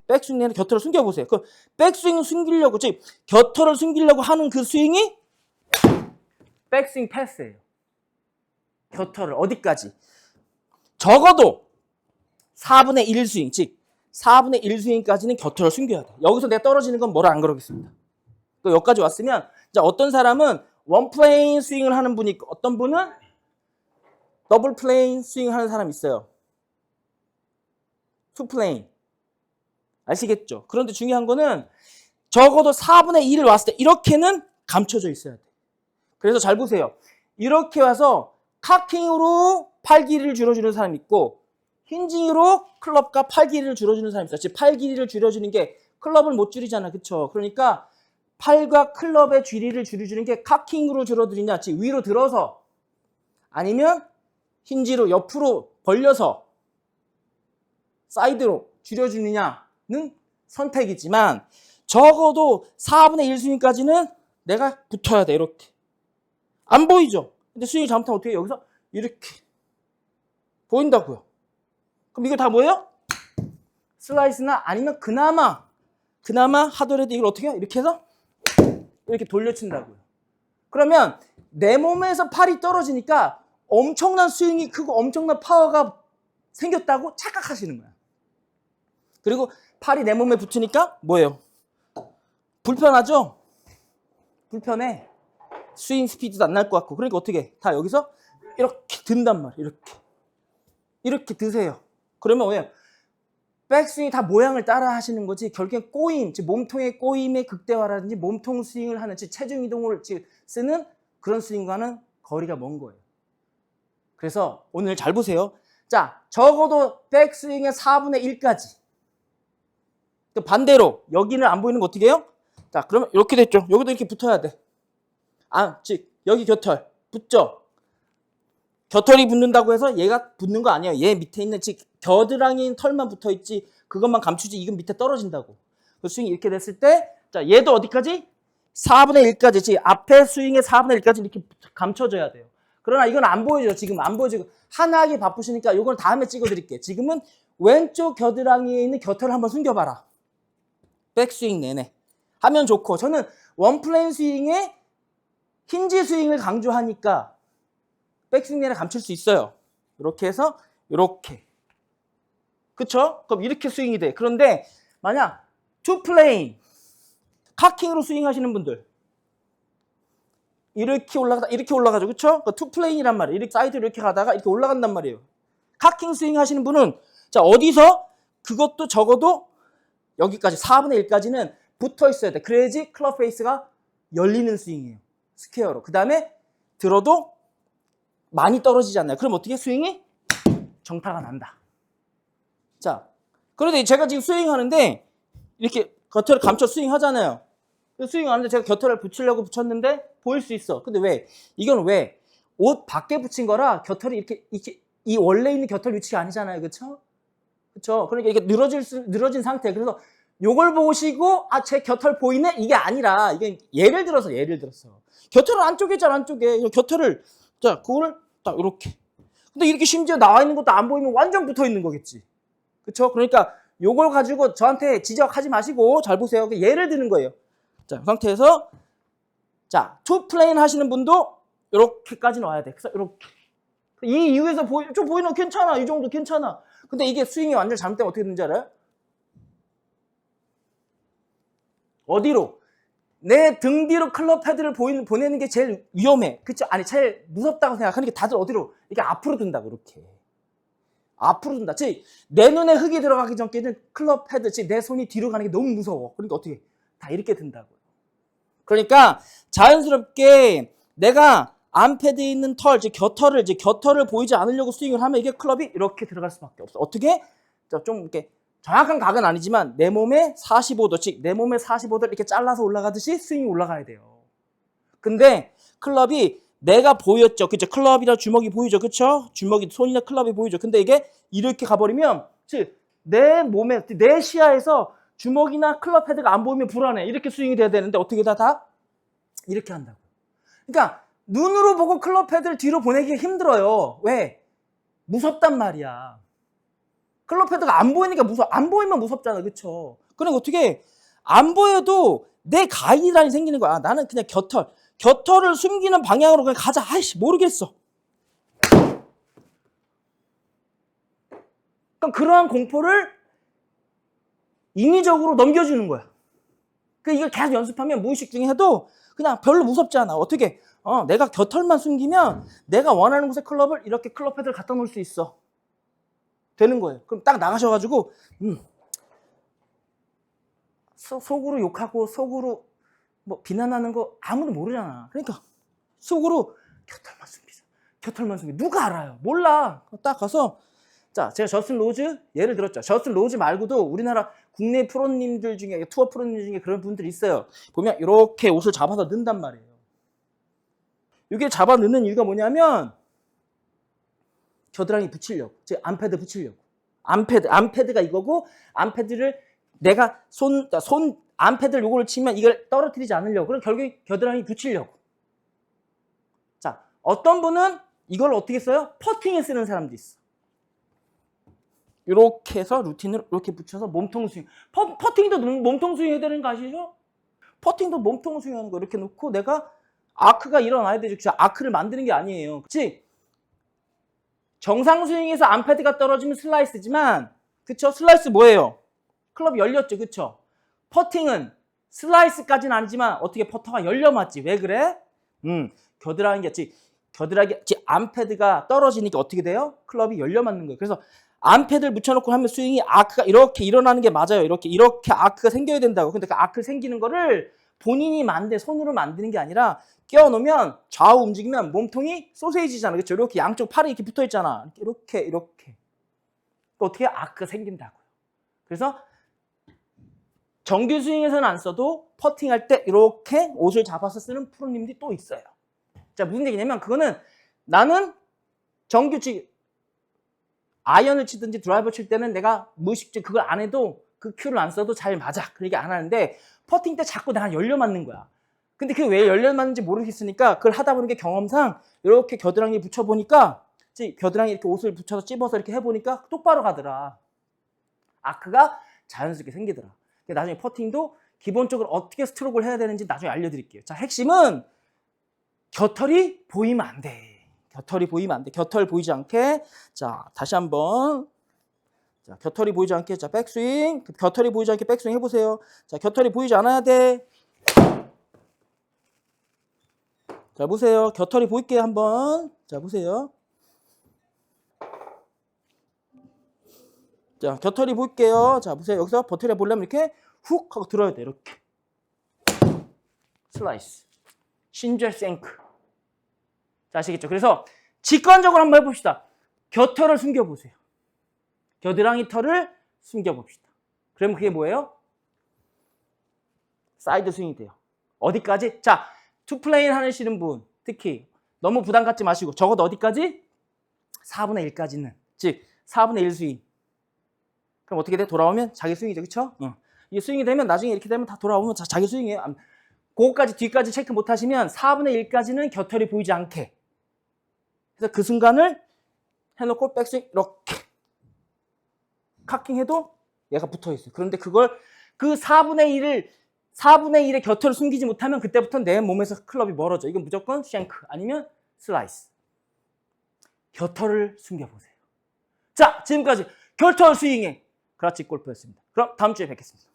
백스윙 내내 겨털을 숨겨보세요. 그 백스윙 숨기려고, 즉 겨털을 숨기려고 하는 그 스윙이 백스윙 패스예요. 겨털을 어디까지? 적어도 4분의 1 스윙, 즉 4분의 1 스윙까지는 겨털을 숨겨야 돼. 여기서 내가 떨어지는 건 뭐라 안 그러겠습니다. 또 여기까지 왔으면, 자, 어떤 사람은 원 플레인 스윙을 하는 분이 있고, 어떤 분은 더블 플레인 스윙을 하는 사람이 있어요. 투 플레인. 아시겠죠? 그런데 중요한 거는 적어도 4분의 1을 왔을 때 이렇게는 감춰져 있어야 돼. 그래서 잘 보세요. 이렇게 와서 카킹으로 팔 길이를 줄여주는 사람이 있고, 힌징으로 클럽과 팔 길이를 줄여주는 사람이 있어요. 즉 팔 길이를 줄여주는 게 클럽을 못 줄이잖아. 그쵸? 그러니까 팔과 클럽의 길이를 줄여주는 게 카킹으로 줄어드리냐, 즉 위로 들어서, 아니면 힌지로 옆으로 벌려서 사이드로 줄여주느냐는 선택이지만, 적어도 4분의 1 스윙까지는 내가 붙어야 돼. 이렇게. 안 보이죠? 근데 스윙이 잘못하면 어떻게 해요? 여기서 이렇게 보인다고요. 그럼 이거 다 뭐예요? 슬라이스나 아니면 그나마 하더라도 이걸 어떻게 해요? 이렇게 해서 이렇게 돌려친다고요. 그러면 내 몸에서 팔이 떨어지니까 엄청난 스윙이 크고 엄청난 파워가 생겼다고 착각하시는 거야. 그리고 팔이 내 몸에 붙으니까 뭐예요? 불편하죠? 불편해. 스윙 스피드도 안 날 것 같고. 그러니까 어떻게 해? 다 여기서 이렇게 든단 말이에요. 이렇게 드세요. 그러면 왜요? 백스윙이 다 모양을 따라 하시는 거지, 결국엔 꼬임, 즉 몸통의 꼬임의 극대화라든지 몸통 스윙을 하는, 즉 체중 이동을 쓰는 그런 스윙과는 거리가 먼 거예요. 그래서 오늘 잘 보세요. 자, 적어도 백스윙의 4분의 1까지. 반대로 여기는 안 보이는 거 어떻게 해요? 자, 그러면 이렇게 됐죠. 여기도 이렇게 붙어야 돼. 즉 여기 겨털 붙죠. 겨털이 붙는다고 해서 얘가 붙는 거 아니에요. 얘 밑에 있는, 즉 겨드랑이 털만 붙어 있지, 그것만 감추지 이건 밑에 떨어진다고. 그 스윙이 이렇게 됐을 때, 자, 얘도 어디까지? 4분의 1까지, 즉 앞에 스윙의 4분의 1까지 이렇게 감춰져야 돼요. 그러나 이건 안 보여줘요. 지금 안 보여지고 하나 하기 바쁘시니까 이건 다음에 찍어드릴게요. 지금은 왼쪽 겨드랑이에 있는 겨털을 한번 숨겨봐라. 백스윙 내내 하면 좋고, 저는 원플레인 스윙에 힌지 스윙을 강조하니까 백스윙 내내 감출 수 있어요. 이렇게 해서 이렇게. 그쵸? 그럼 이렇게 스윙이 돼. 그런데 만약 투 플레인 카킹으로 스윙 하시는 분들, 이렇게 올라가다 이렇게 올라가죠. 그쵸? 투 플레인이란 말이에요. 이렇게 사이드로 이렇게 가다가 이렇게 올라간단 말이에요. 카킹 스윙 하시는 분은, 자, 어디서 그것도 적어도 여기까지 4분의 1까지는 붙어 있어야 돼. 그래야지 클럽 페이스가 열리는 스윙이에요. 스퀘어로. 그 다음에 들어도 많이 떨어지지 않나요? 그럼 어떻게? 스윙이 정타가 난다. 자, 그런데 제가 지금 스윙하는데 이렇게 겨털을 감춰 스윙하잖아요. 스윙하는데 제가 겨털을 붙이려고 붙였는데 보일 수 있어. 근데 왜? 이건 왜? 옷 밖에 붙인 거라 겨털이 이렇게 이 원래 있는 겨털 위치가 아니잖아요. 그쵸? 그쵸? 그러니까 이게 늘어진 상태. 그래서 요걸 보시고, 제 겨털 보이네? 이게 아니라, 이게 예를 들어서 겨털은 안쪽에 있잖아. 안쪽에 겨털을, 자, 그거를 딱 이렇게. 근데 이렇게 심지어 나와 있는 것도 안 보이면 완전 붙어 있는 거겠지. 그쵸? 그러니까 요걸 가지고 저한테 지적하지 마시고 잘 보세요. 예를 드는 거예요. 자, 이 상태에서, 자, 투 플레인 하시는 분도 이렇게까지 넣어야 돼. 그래서 이렇게. 이 이유에서 좀 보이는 거 괜찮아. 이 정도 괜찮아. 근데 이게 스윙이 완전 잘못되면 어떻게 되는지 알아요? 어디로? 내 등 뒤로 클럽 헤드를 보내는 게 제일 위험해. 그쵸? 아니, 제일 무섭다고 생각하는 게 다들 어디로? 이게 앞으로 든다고, 이렇게. 앞으로 든다. 즉, 내 눈에 흙이 들어가기 전까지는 클럽 헤드, 즉, 내 손이 뒤로 가는 게 너무 무서워. 그러니까 어떻게? 다 이렇게 든다고. 그러니까 자연스럽게 내가 암패드에 있는 털, 즉, 겨털을 보이지 않으려고 스윙을 하면 이게 클럽이 이렇게 들어갈 수밖에 없어. 어떻게? 자, 좀 이렇게. 정확한 각은 아니지만 내 몸의 45도, 즉 내 몸의 45도를 이렇게 잘라서 올라가듯이 스윙이 올라가야 돼요. 근데 클럽이 내가 보였죠. 그쵸? 클럽이랑 주먹이 보이죠. 그쵸? 주먹이, 손이나 클럽이 보이죠. 근데 이게 이렇게 가버리면, 즉 내 몸에, 내 시야에서 주먹이나 클럽 헤드가 안 보이면 불안해. 이렇게 스윙이 돼야 되는데 어떻게 다 이렇게 한다고. 그러니까 눈으로 보고 클럽 헤드를 뒤로 보내기가 힘들어요. 왜? 무섭단 말이야. 클럽 헤드가 안 보이니까 안 보이면 무섭잖아. 그쵸? 그러니까 어떻게 안 보여도 내 가이드라인이 생기는 거야. 아, 나는 그냥 겨털을 숨기는 방향으로 그냥 가자. 아이씨, 모르겠어. 그러니까 그러한 공포를 인위적으로 넘겨주는 거야. 이걸 계속 연습하면 무의식 중에 해도 그냥 별로 무섭지 않아. 어떻게? 내가 겨털만 숨기면 내가 원하는 곳에 클럽을 이렇게 클럽 헤드를 갖다 놓을 수 있어. 되는 거예요. 그럼 딱 나가셔가지고 속으로 욕하고 속으로 뭐 비난하는 거 아무도 모르잖아. 그러니까 속으로 겨털만 숨기자. 겨털만 숨기. 누가 알아요? 몰라. 딱 가서 자, 제가 저스틴 로즈 예를 들었죠. 저스틴 로즈 말고도 우리나라 국내 프로님들 중에 투어 프로님 중에 그런 분들이 있어요. 보면 이렇게 옷을 잡아서 넣는단 말이에요. 이게 잡아 넣는 이유가 뭐냐면 겨드랑이 붙이려고. 즉 암패드 붙이려고. 암패드가 이거고 암패드를 내가 손 암패드를 요거를 치면 이걸 떨어뜨리지 않으려고. 그럼 결국에 겨드랑이 붙이려고. 자, 어떤 분은 이걸 어떻게 써요? 퍼팅에 쓰는 사람도 있어. 이렇게 해서 루틴을 이렇게 붙여서 몸통 스윙. 퍼팅도 몸통 스윙 해야 되는 거 아시죠? 퍼팅도 몸통 스윙 하는 거 이렇게 놓고 내가 아크가 일어나야 되죠. 그치? 아크를 만드는 게 아니에요. 그치? 정상 스윙에서 암패드가 떨어지면 슬라이스지만, 그쵸? 슬라이스 뭐예요? 클럽이 열렸죠. 그쵸? 퍼팅은 슬라이스까지는 아니지만 어떻게 퍼터가 열려 맞지? 왜 그래? 겨드랑이 암패드가 떨어지니까 어떻게 돼요? 클럽이 열려 맞는 거예요. 그래서 암패드를 묻혀놓고 하면 스윙이 아크가 이렇게 일어나는 게 맞아요. 이렇게 아크가 생겨야 된다고. 근데 그 아크 생기는 거를 본인이 손으로 만드는 게 아니라 끼워놓으면 좌우 움직이면 몸통이 소세지잖아. 그렇죠? 이렇게 양쪽 팔이 이렇게 붙어 있잖아. 이렇게. 어떻게 아크가 생긴다고요. 그래서 정규 스윙에서는 안 써도 퍼팅할 때 이렇게 옷을 잡아서 쓰는 프로님들이 또 있어요. 자, 무슨 얘기냐면 그거는 나는 아이언을 치든지 드라이버 칠 때는 내가 무의식적으로 그걸 안 해도 그 큐를 안 써도 잘 맞아. 그 얘기 안 하는데 퍼팅 때 자꾸 내가 열려 맞는 거야. 근데 그게 왜 열려 맞는지 모르겠으니까 그걸 하다 보는 게 경험상 이렇게 겨드랑이에 붙여보니까 겨드랑이에 이렇게 옷을 붙여서 찝어서 이렇게 해보니까 똑바로 가더라. 아크가 자연스럽게 생기더라. 나중에 퍼팅도 기본적으로 어떻게 스트로크를 해야 되는지 나중에 알려드릴게요. 자, 핵심은 겨털이 보이면 안 돼. 겨털이 보이면 안 돼. 겨털 보이지 않게. 자, 다시 한번. 자, 겨털이 보이지 않게. 자, 백스윙. 겨털이 보이지 않게 백스윙 해보세요. 자, 겨털이 보이지 않아야 돼. 자, 보세요. 겨털이 보일게요, 한번. 자, 보세요. 자, 겨털이 보일게요. 자, 보세요. 여기서 버터리 보려면 이렇게 훅 하고 들어야 돼. 이렇게. 슬라이스. 신젤 생크. 자, 아시겠죠? 그래서 직관적으로 한번 해봅시다. 겨털을 숨겨보세요. 겨드랑이 털을 숨겨봅시다. 그러면 그게 뭐예요? 사이드 스윙이 돼요. 어디까지? 자, 투플레인 하시는 분 특히 너무 부담 갖지 마시고 적어도 어디까지? 4분의 1까지는. 즉 4분의 1 스윙. 그럼 어떻게 돼? 돌아오면 자기 스윙이죠. 그쵸? 이게 스윙이 되면 나중에 이렇게 되면 다 돌아오면 자기 스윙이에요. 그거까지 뒤까지 체크 못 하시면 4분의 1까지는 겨털이 보이지 않게. 그래서 그 순간을 해놓고 백스윙 이렇게 카킹해도 얘가 붙어있어요. 그런데 그걸 그 4분의 1의 겨털을 숨기지 못하면 그때부터 내 몸에서 클럽이 멀어져. 이건 무조건 쉔크 아니면 슬라이스. 겨털을 숨겨보세요. 자, 지금까지 겨털 스윙의 그라치 골프였습니다. 그럼 다음 주에 뵙겠습니다.